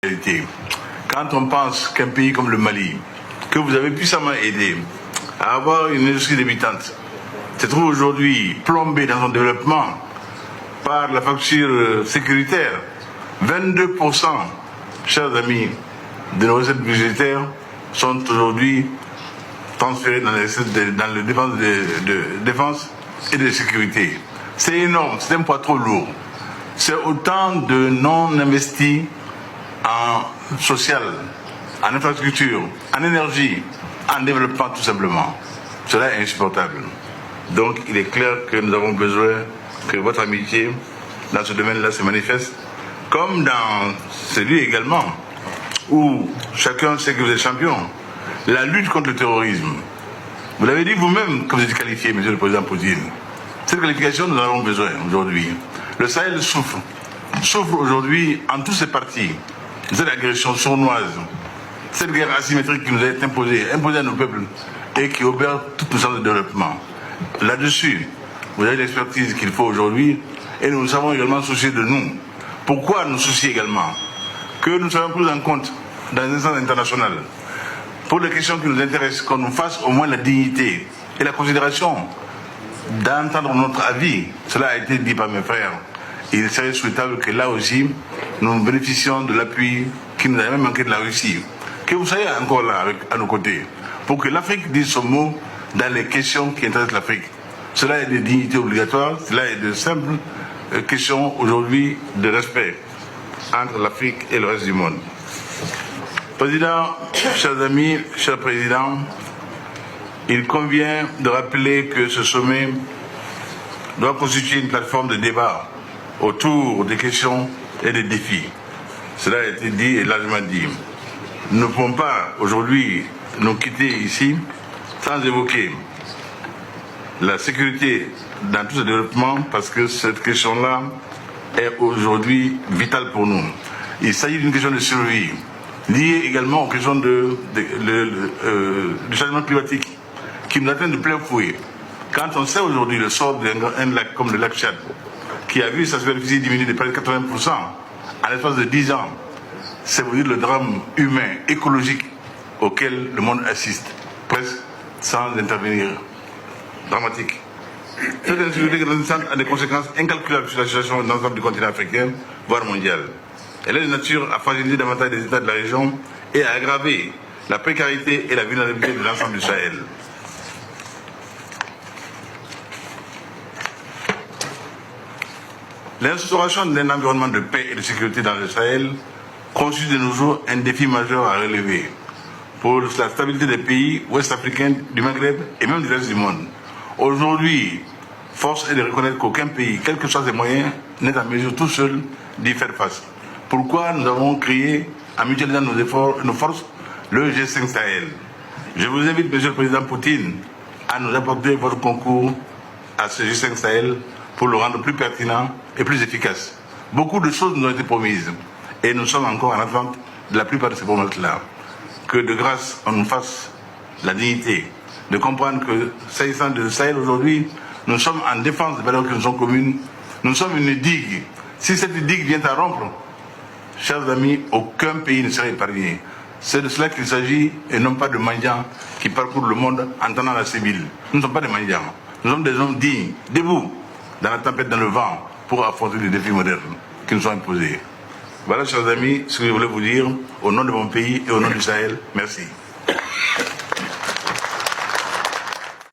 Quand on pense qu'un pays comme le Mali, que vous avez puissamment aidé à avoir une industrie débutante, se trouve aujourd'hui plombé dans son développement par la facture sécuritaire, 22%, chers amis, de nos recettes budgétaires sont aujourd'hui transférés dans les défense et de sécurité. C'est énorme, c'est un poids trop lourd. C'est autant de non-investis en social, en infrastructure, en énergie, en développement tout simplement. Cela est insupportable. Donc il est clair que nous avons besoin que votre amitié dans ce domaine-là se manifeste, comme dans celui également où chacun sait que vous êtes champion. La lutte contre le terrorisme. Vous l'avez dit vous-même que vous êtes qualifié, Monsieur le Président Poutine. Cette qualification, nous en avons besoin aujourd'hui. Le Sahel souffre aujourd'hui en tous ses parties. Cette agression sournoise, cette guerre asymétrique qui nous a été imposée à nos peuples et qui opère toute puissance de développement. Là-dessus, vous avez l'expertise qu'il faut aujourd'hui et nous savons également soucier de nous. Pourquoi nous soucier également? Que nous soyons pris en compte dans les instances internationales pour les questions qui nous intéressent, qu'on nous fasse au moins la dignité et la considération d'entendre notre avis. Cela a été dit par mes frères. Il serait souhaitable que là aussi, nous bénéficions de l'appui qui nous a même manqué de la Russie. Que vous soyez encore là à nos côtés, pour que l'Afrique dise son mot dans les questions qui intéressent l'Afrique. Cela est de dignité obligatoire, cela est de simples questions aujourd'hui de respect entre l'Afrique et le reste du monde. Président, chers amis, chers présidents, il convient de rappeler que ce sommet doit constituer une plateforme de débat autour des questions et des défis. Cela a été dit et largement dit. Nous ne pouvons pas aujourd'hui nous quitter ici sans évoquer la sécurité dans tout ce développement parce que cette question-là est aujourd'hui vitale pour nous. Il s'agit d'une question de survie, liée également aux questions du changement climatique qui nous atteint de plein fouet. Quand on sait aujourd'hui le sort d'un lac comme le lac Tchad, qui a vu sa superficie diminuer de près de 80% en l'espace de 10 ans, c'est vous dire le drame humain, écologique auquel le monde assiste, presque sans intervenir. Dramatique. Cette insécurité grandissante a des conséquences incalculables sur la situation dans l'ensemble du continent africain, voire mondial. Elle est de nature à fragiliser davantage les États de la région et à aggraver la précarité et la vulnérabilité de l'ensemble du Sahel. L'instauration d'un environnement de paix et de sécurité dans le Sahel constitue de nos jours un défi majeur à relever pour la stabilité des pays ouest-africains, du Maghreb et même du reste du monde. Aujourd'hui, force est de reconnaître qu'aucun pays, quels que soient ses moyens, n'est en mesure tout seul d'y faire face. Pourquoi nous avons créé, en mutualisant nos efforts, nos forces, le G5 Sahel. Je vous invite, Monsieur le Président Poutine, à nous apporter votre concours à ce G5 Sahel pour le rendre plus pertinent et plus efficace. Beaucoup de choses nous ont été promises et nous sommes encore en attente de la plupart de ces promesses-là. Que de grâce, on nous fasse la dignité de comprendre que, s'agissant de Sahel aujourd'hui, nous sommes en défense des valeurs qui nous sont communes. Nous sommes une digue. Si cette digue vient à rompre, chers amis, aucun pays ne serait épargné. C'est de cela qu'il s'agit et non pas de mendiants qui parcourent le monde en tendant la Sébille. Nous ne sommes pas des mendiants. Nous sommes des hommes dignes, debout, dans la tempête, dans le vent, pour affronter les défis modernes qui nous sont imposés. Voilà, chers amis, ce que je voulais vous dire au nom de mon pays et au nom du Sahel. Merci.